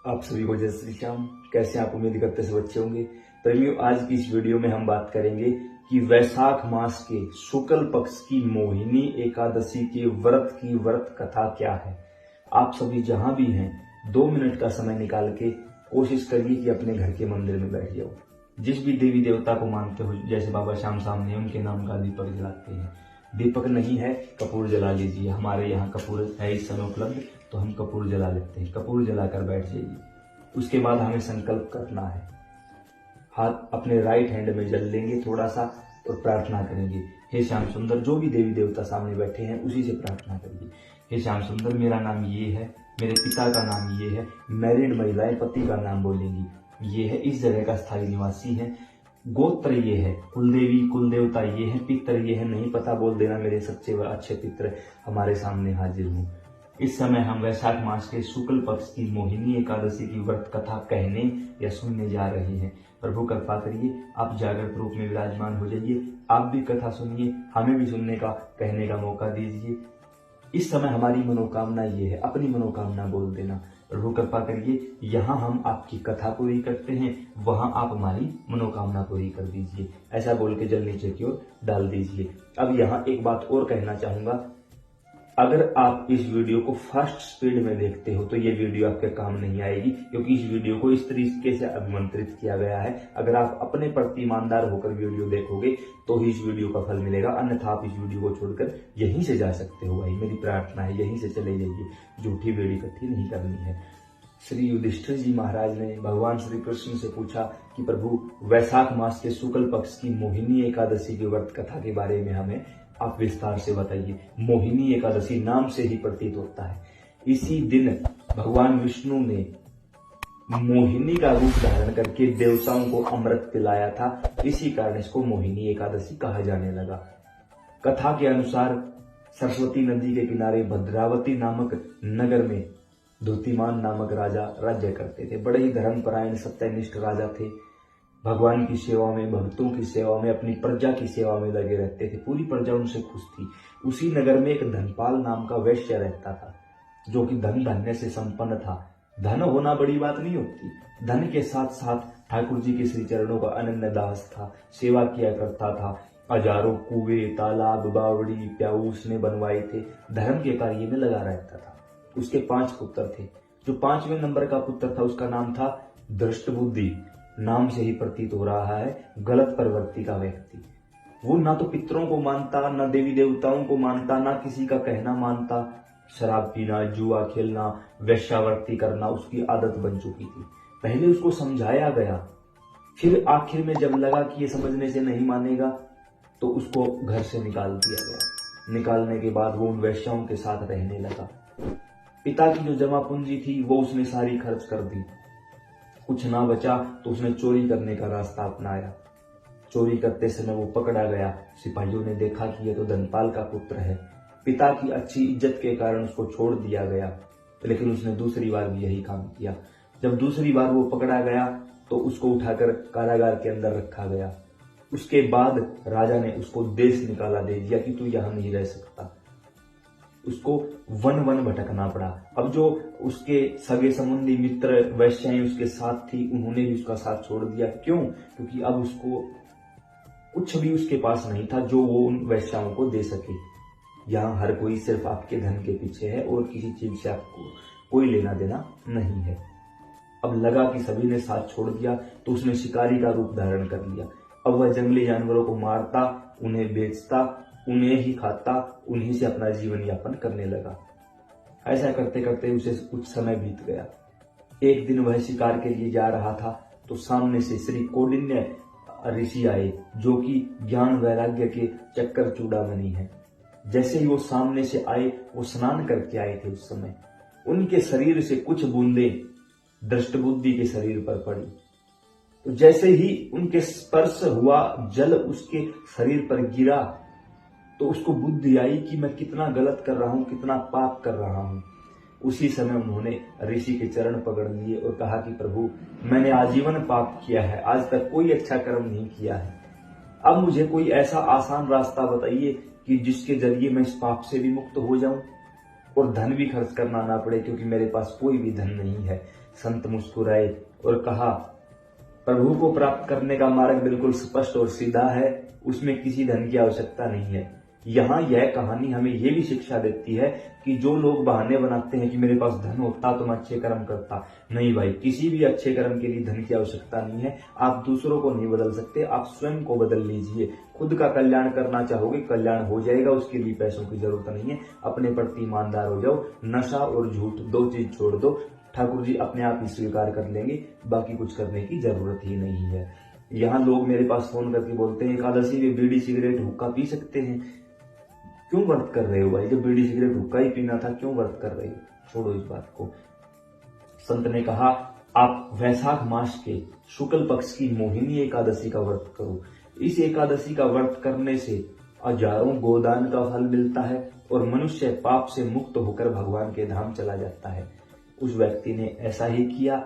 आप सभी को जय श्री श्याम। कैसे आप उम्मीद करते सब अच्छे होंगे। प्रेमियों, आज की इस वीडियो में हम बात करेंगे कि वैशाख मास के शुक्ल पक्ष की मोहिनी एकादशी के व्रत की व्रत कथा क्या है। आप सभी जहां भी हैं 2 मिनट का समय निकाल के कोशिश करिए कि अपने घर के मंदिर में बैठ जाओ। जिस भी देवी देवता को मानते हो, जैसे बाबा श्याम सामने उनके नाम का दीपक जलाते हैं। दीपक नहीं है, कपूर जला लीजिए। हमारे यहाँ कपूर है इस समय उपलब्ध, तो हम कपूर जला लेते हैं। कपूर जलाकर बैठ जाइए। उसके बाद हमें संकल्प करना है। हाथ अपने राइट हैंड में जल लेंगे थोड़ा सा और प्रार्थना करेंगे, हे श्याम सुंदर। जो भी देवी देवता सामने बैठे हैं उसी से प्रार्थना करिए। हे श्याम सुंदर, मेरा नाम ये है, मेरे पिता का नाम ये है। मैरिड महिलाएं पति का नाम बोलेंगी, ये है, इस जगह का स्थायी निवासी है। गोत्र ये है, कुलदेवी कुलदेवता ये है, पितर ये है, नहीं पता बोल देना, मेरे सच्चे व अच्छे पितर हमारे सामने हाजिर हूँ। इस समय हम वैशाख मास के शुक्ल पक्ष की मोहिनी एकादशी की व्रत कथा कहने या सुनने जा रहे हैं। प्रभु कृपा करिए, आप जागृत रूप में विराजमान हो जाइए। आप भी कथा सुनिए, हमें भी सुनने का कहने का मौका दीजिए। इस समय हमारी मनोकामना ये है, अपनी मनोकामना बोल देना। प्रभु कृपा करिए, यहाँ हम आपकी कथा पूरी करते हैं, वहां आप हमारी मनोकामना पूरी कर दीजिए। ऐसा बोल के जल नीचे की ओर डाल दीजिए। अब यहाँ एक बात और कहना चाहूंगा, अगर आप इस वीडियो को फास्ट स्पीड में देखते हो तो ये वीडियो आपके काम नहीं आएगी, क्योंकि इस वीडियो को इस तरीके से अभिमंत्रित किया गया है। अगर आप अपने प्रति ईमानदार होकर वीडियो देखोगे तो ही इस वीडियो का फल मिलेगा, अन्यथा आप इस वीडियो को छोड़कर यहीं से जा सकते हो। भाई मेरी प्रार्थना है, यहीं से चले जाइए, झूठी बेड़ी इकट्ठी नहीं करनी है। श्री युधिष्ठिर जी महाराज ने भगवान श्री कृष्ण से पूछा कि प्रभु, वैशाख मास के शुक्ल पक्ष की मोहिनी एकादशी की व्रत कथा के बारे में हमें आप विस्तार से बताइए। मोहिनी एकादशी नाम से ही प्रतीत होता है। इसी दिन भगवान विष्णु ने मोहिनी का रूप धारण करके देवताओं को अमृत पिलाया था। इसी कारण इसको मोहिनी एकादशी कहा जाने लगा। कथा के अनुसार सरस्वती नदी के किनारे भद्रावती नामक नगर में धोतीमान नामक राजा राज्य करते थे। बड़े ही धर्मपरायण सत्यनिष्ठ राजा थे। भगवान की सेवा में, भक्तों की सेवा में, अपनी प्रजा की सेवा में लगे रहते थे। पूरी प्रजा उनसे खुश थी। उसी नगर में एक धनपाल नाम का वैश्य रहता था, जो कि धन धान्य से संपन्न था। धन होना बड़ी बात नहीं होती, धन के साथ साथ ठाकुर जी के श्री चरणों का अनन्य दास था, सेवा किया करता था। हजारों कुएं, तालाब, बावड़ी, प्याऊ उसने बनवाए थे। धर्म के कार्य में लगा रहता था। उसके 5 पुत्र थे। जो 5वें नंबर का पुत्र था उसका नाम था दृष्ट बुद्धि। नाम से ही प्रतीत हो रहा है गलत प्रवृत्ति का व्यक्ति। वो ना तो पितरों को मानता, ना देवी देवताओं को मानता, ना किसी का कहना मानता। शराब पीना, जुआ खेलना, वेश्यावृत्ति करना उसकी आदत बन चुकी थी। पहले उसको समझाया गया, फिर आखिर में जब लगा कि ये समझने से नहीं मानेगा तो उसको घर से निकाल दिया गया। निकालने के बाद वो उन वेश्याओं के साथ रहने लगा। पिता की जो जमा पूंजी थी वो उसने सारी खर्च कर दी। कुछ ना बचा तो उसने चोरी करने का रास्ता अपनाया। चोरी करते समय वो पकड़ा गया। सिपाहियों ने देखा कि ये तो धनपाल का पुत्र है। पिता की अच्छी इज्जत के कारण उसको छोड़ दिया गया, लेकिन उसने दूसरी बार भी यही काम किया। जब दूसरी बार वो पकड़ा गया तो उसको उठाकर कारागार के अंदर रखा गया। उसके बाद राजा ने उसको देश निकाला दे दिया कि तू यहाँ नहीं रह सकता। उसको वन वन भटकना पड़ा। अब जो उसके सगे संबंधी मित्र वैश्याएं उसके साथ थी, उन्होंने भी उसका साथ छोड़ दिया। क्यों? क्योंकि अब उसको कुछ भी उसके पास नहीं था जो वो उन वैश्याओं को दे सके। यहाँ हर कोई सिर्फ आपके धन के पीछे है और किसी चीज से आपको कोई लेना देना नहीं है। अब लगा कि सभी ने साथ छोड़ दिया तो उसने शिकारी का रूप धारण कर लिया। अब वह जंगली जानवरों को मारता, उन्हें बेचता, उन्हें ही खाता, उन्हीं से अपना जीवन यापन करने लगा। ऐसा करते करते उसे कुछ समय बीत गया। एक दिन वह शिकार के लिए जा रहा था तो सामने से श्री कौंडिन्य ऋषि आए, जो कि ज्ञान वैराग्य के चक्कर चूड़ामणि है। जैसे ही वो सामने से आए, वो स्नान करके आए थे। उस समय उनके शरीर से कुछ बूंदे दृष्ट बुद्धि के शरीर पर पड़ी। तो जैसे ही उनके स्पर्श हुआ, जल उसके शरीर पर गिरा तो उसको बुद्धि आई कि मैं कितना गलत कर रहा हूं, कितना पाप कर रहा हूं। उसी समय उन्होंने ऋषि के चरण पकड़ लिए और कहा कि प्रभु, मैंने आजीवन पाप किया है, आज तक कोई अच्छा कर्म नहीं किया है। अब मुझे कोई ऐसा आसान रास्ता बताइए कि जिसके जरिए मैं इस पाप से भी मुक्त हो जाऊं और धन भी खर्च करना ना पड़े, क्योंकि मेरे पास कोई भी धन नहीं है। संत मुस्कुराए और कहा, प्रभु को प्राप्त करने का मार्ग बिल्कुल स्पष्ट और सीधा है, उसमें किसी धन की आवश्यकता नहीं है। यहाँ यह कहानी हमें यह भी शिक्षा देती है कि जो लोग बहाने बनाते हैं कि मेरे पास धन होता तो मैं अच्छे कर्म करता, नहीं भाई, किसी भी अच्छे कर्म के लिए धन की आवश्यकता नहीं है। आप दूसरों को नहीं बदल सकते, आप स्वयं को बदल लीजिए। खुद का कल्याण करना चाहोगे, कल्याण हो जाएगा, उसके लिए पैसों की जरूरत नहीं है। अपने प्रति ईमानदार हो जाओ, नशा और झूठ 2 चीज छोड़ दो, ठाकुर जी अपने आप ही स्वीकार कर लेंगे, बाकी कुछ करने की जरूरत ही नहीं है। यहाँ लोग मेरे पास फोन करके बोलते हैं, एकादशी में बीड़ी सिगरेट हुक्का पी सकते हैं, क्यों व्रत कर रहे हो भाई? जब बीड़ी सिगरेट हुक्का ही पीना था, क्यों व्रत कर रहे हो? छोड़ो इस बात को। संत ने कहा, आप वैशाख मास के शुक्ल पक्ष की मोहिनी एकादशी का व्रत करो। इस एकादशी का व्रत करने से हजारों गोदान का फल मिलता है और मनुष्य पाप से मुक्त होकर भगवान के धाम चला जाता है। उस व्यक्ति ने ऐसा ही किया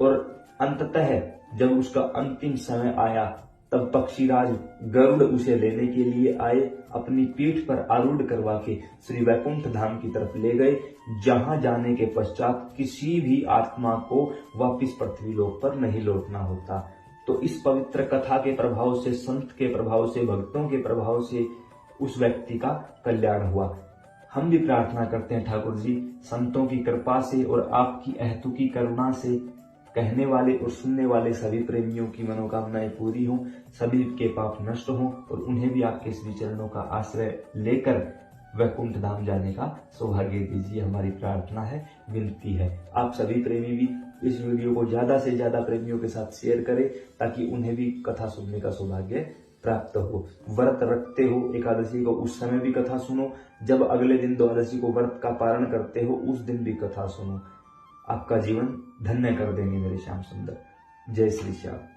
और अंततः जब उसका अंतिम समय आया तब पक्षीराज गरुड़ उसे लेने के लिए आए, अपनी पीठ पर आरूढ़ करवा के श्री वैकुंठ धाम की तरफ ले गए, जहां जाने के पश्चात किसी भी आत्मा को वापिस पृथ्वी लोक पर नहीं लौटना होता। तो इस पवित्र कथा के प्रभाव से, संत के प्रभाव से, भक्तों के प्रभाव से उस व्यक्ति का कल्याण हुआ। हम भी प्रार्थना करते हैं ठाकुर जी, संतों की कृपा से और आपकी अहेतुकी करुणा से कहने वाले और सुनने वाले सभी प्रेमियों की मनोकामनाएं पूरी हों, सभी के पाप नष्ट हों और उन्हें भी आपके श्री चरणों का आश्रय लेकर वैकुंठ धाम जाने का सौभाग्य दीजिए, हमारी प्रार्थना है, विनती है। आप सभी प्रेमी भी इस वीडियो को ज्यादा से ज्यादा प्रेमियों के साथ शेयर करें ताकि उन्हें भी कथा सुनने का सौभाग्य प्राप्त हो। व्रत रखते हो एकादशी को, उस समय भी कथा सुनो, जब अगले दिन द्वादशी को व्रत का पारण करते हो उस दिन भी कथा सुनो। आपका जीवन धन्य कर देंगे मेरे श्याम सुंदर। जय श्री श्याम।